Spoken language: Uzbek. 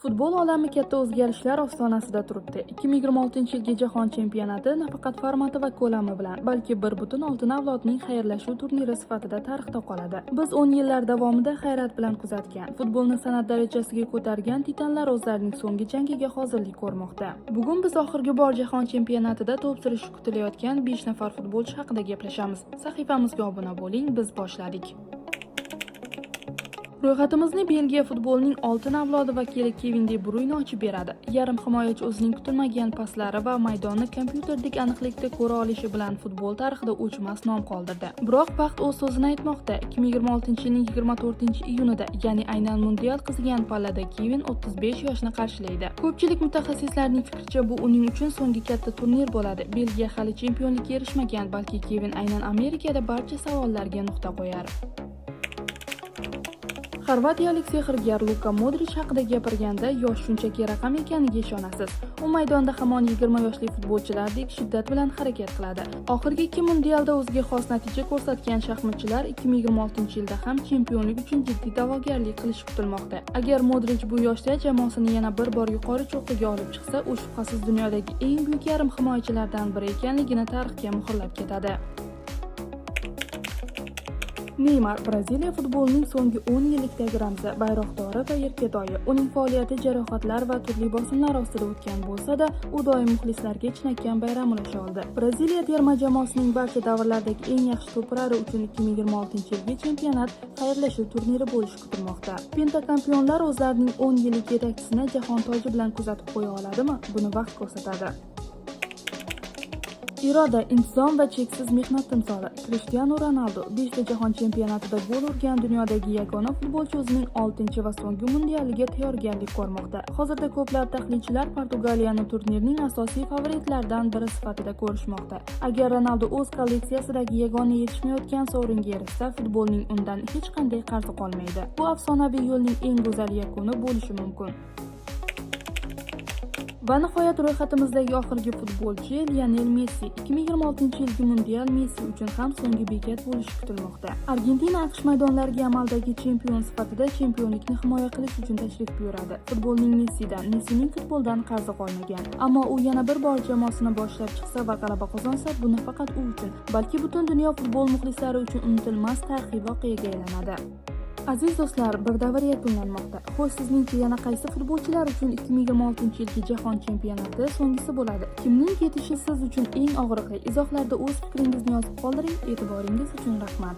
Futbol olami katta o'zgarishlar ostonasida turibdi. 2026-yilgi Jahon chempionati nafaqat formati va ko'lami bilan, balki bir butun oltin avlodning xayrlashuv turniri sifatida tarixda qoladi. Biz 10 yillar davomida hayrat bilan kuzatgan, futbolni san'at darajasiga ko'targan titanlar o'zlarining so'nggi jangiga hozirlik ko'rmoqda. Bugun biz oxirgi bor Jahon chempionatida to'p surishi kutilayotgan 5 nafar futbolchi haqida gaplashamiz. Sahifamizga obuna bo'ling, biz boshladik. Ro'yxatimizni Belgiya futbolining oltin avlodi vakili Kevin De Bruyne ochib beradi. Yarim himoyachi o'zining kutilmagan paslari va maydonni kompyuterdek aniqlikda ko'ra olishi bilan futbol tarixida o'chmas nom qoldirdi. Biroq vaqt o'z so'zini aytmoqda. 2026-yilning 24-iyunida, ya'ni aynan mundial qizigan pallada Kevin 35 yoshni qarshilaydi. Ko'pchilik mutaxassislarning fikricha bu uning uchun so'nggi katta turnir bo'ladi. Belgiya hali chempionlikka erishmagan, balki Kevin aynan Amerikada barcha savollarga nuqta qo'yar. Xorvatiyalik sehrgar Luka Modric haqida gapirganda yosh shunchaki raqam ekaniga ishonasiz. U maydonda hamon 20 yoshli futbolchilardek shiddat bilan harakat qiladi. Oxirgi 2 mundialda o'ziga xos natija ko'rsatgan shaxmatchilar 2026-yilda ham chempionlik uchun jiddiy da'vogarlik qilishi kutilmoqda. Agar Modric bu yoshda jamoasini yana bir bor yuqori cho'qqiga olib chiqsa, u shubhasiz dunyodagi eng buyuk yarim himoyachilardan biri ekanligini tarixga muhrlab ketadi. Neymar Braziliya futbolining so'nggi 10 yillikdagi ramzi, bayroqdori va erkatoyi. Uning faoliyati jarohatlar va turli bosimlar ostida o'tgan bo'lsa-da, u doim muxlislarga chinakam bayram ulasha oldi. Braziliya terma jamoasining barcha davrlardagi eng yaxshi to'purari uchun 2026-yilgi chempionat xayrlashuv turniri bo'lishi kutilmoqda. Pentakampionlar o'zlarining 10 yillik yetakchisini jahon toji bilan kuzatib qo'ya oladimi? Buni vaqt ko'rsatadi. Iroda, intizom va cheksiz mehnat timsoli Cristiano Ronaldo 5 ta jahon chempionatida gol urgan dunyodagi yagona futbolchi o'zining 6-chi va so'nggi mundialiga tayyorgarlik ko'rmoqda. Hozirda ko'plab tahlilchilar Portugaliyani turnirning asosiy favoritlaridan biri sifatida ko'rishmoqda. Agar Ronaldo o'z kolleksiyasidagi yagona yetishmayotgan sovringa erishsa, futbolning undan hech qanday qarzi qolmaydi. Bu afsonaviy yo'lning eng go'zal yakuni bo'lishi mumkin. Va nihoyat ro'yxatimizdagi oxirgi futbolchi Lionel Messi. 2026-yilgi mundial Messi uchun ham so'nggi bekat bo'lishi kutilmoqda. Argentina AQSh maydonlariga amaldagi chempion sifatida chempionlikni himoya qilish uchun tashrif buyuradi. Futbolning Messining futboldan qarzi qolmagan. Ammo u yana bir bor jamoasini boshlab chiqsa va g'alaba qozonsa, bu nafaqat u uchun, balki butun dunyo futbol muxlislari uchun unutilmas tarixiy voqeaga aylanadi. Aziz do'stlar, bir davr yakunlanmoqda. Xo'sh, sizningcha yana qaysi futbolchilar uchun 2026-yilgi jahon chempionati so'nggisi bo'ladi? Kimning ketishi siz uchun eng og'riqli? Izohlarda o'z fikringizni yozib qoldiring. E'tiboringiz uchun rahmat.